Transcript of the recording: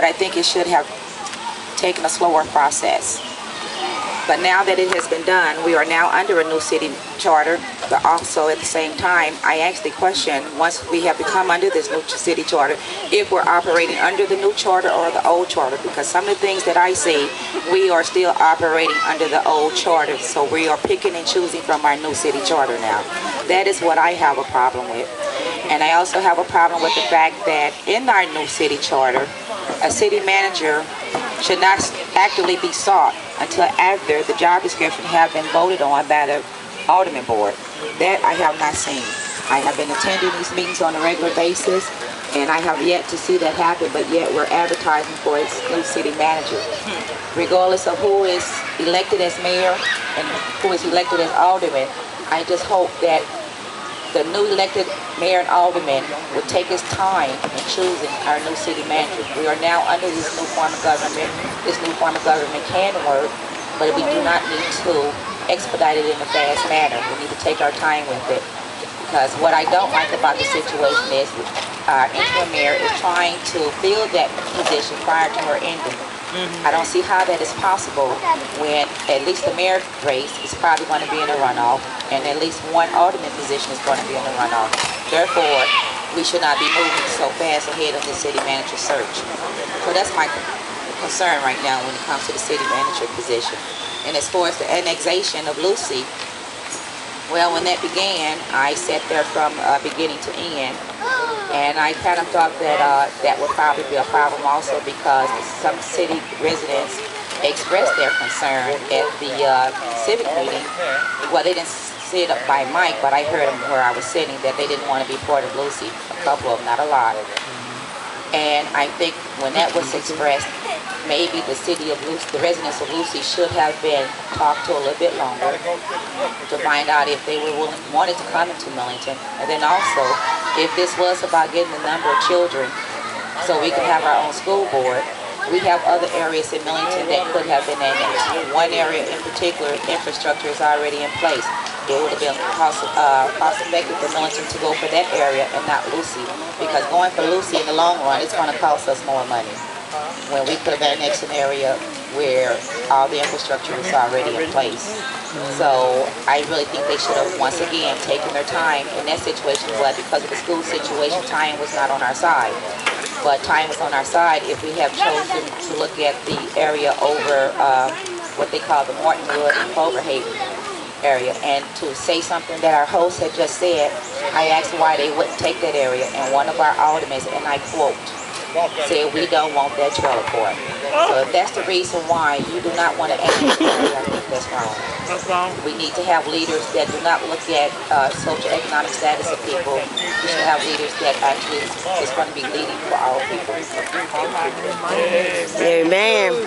but I think it should have taken a slower process. But now that it has been done, we are now under a new city charter. But also at the same time, I actually question, once we have become under this new city charter, if we're operating under the new charter or the old charter. Because some of the things that I see, we are still operating under the old charter. So we are picking and choosing from our new city charter now. That is what I have a problem with. And I also have a problem with the fact that in our new city charter, a city manager should not actively be sought until after the job description have been voted on by the Alderman Board. That I have not seen. I have been attending these meetings on a regular basis, and I have yet to see that happen, but yet we're advertising for its new city manager. Regardless of who is elected as mayor and who is elected as alderman, I just hope that the new elected mayor and alderman would take his time in choosing our new city manager. We are now under this new form of government. This new form of government can work, but we do not need to expedite it in a fast manner. We need to take our time with it. Because what I don't like about the situation is our interim mayor is trying to fill that position prior to her ending. I don't see how that is possible when at least the mayor race is probably going to be in a runoff, and at least one alderman position is going to be in a runoff. Therefore, we should not be moving so fast ahead of the city manager search. So that's my concern right now when it comes to the city manager position. And as far as the annexation of Lucy, well, when that began, I sat there from beginning to end. And I kind of thought that that would probably be a problem also, because some city residents expressed their concern at the civic meeting. Well, they didn't say it up by mic, but I heard them where I was sitting, that they didn't want to be part of Lucy. A couple of them, not a lot. And I think when that was expressed, maybe the city of Lucy, the residents of Lucy, should have been talked to a little bit longer to find out if they were wanted to come into Millington. And then also, if this was about getting the number of children so we could have our own school board, we have other areas in Millington that could have been annexed. One area in particular, infrastructure is already in place. It would have been cost effective for Millington to go for that area and not Lucy, because going for Lucy in the long run, it's going to cost us more money when we could have annexed an area where all the infrastructure is already in place. So I really think they should have once again taken their time in that situation. But because of the school situation, time was not on our side. But time was on our side if we have chosen to look at the area over what they call the Mortonwood and Cloverhaven area. And to say something that our host had just said, I asked why they wouldn't take that area, and one of our aldermen, and I quote, said, "We don't want that trailer court." So if that's the reason why you do not want to annex the area, I think that's wrong. That's wrong. We need to have leaders that do not look at socioeconomic status of people. We should have leaders that actually is going to be leading for all people. Amen.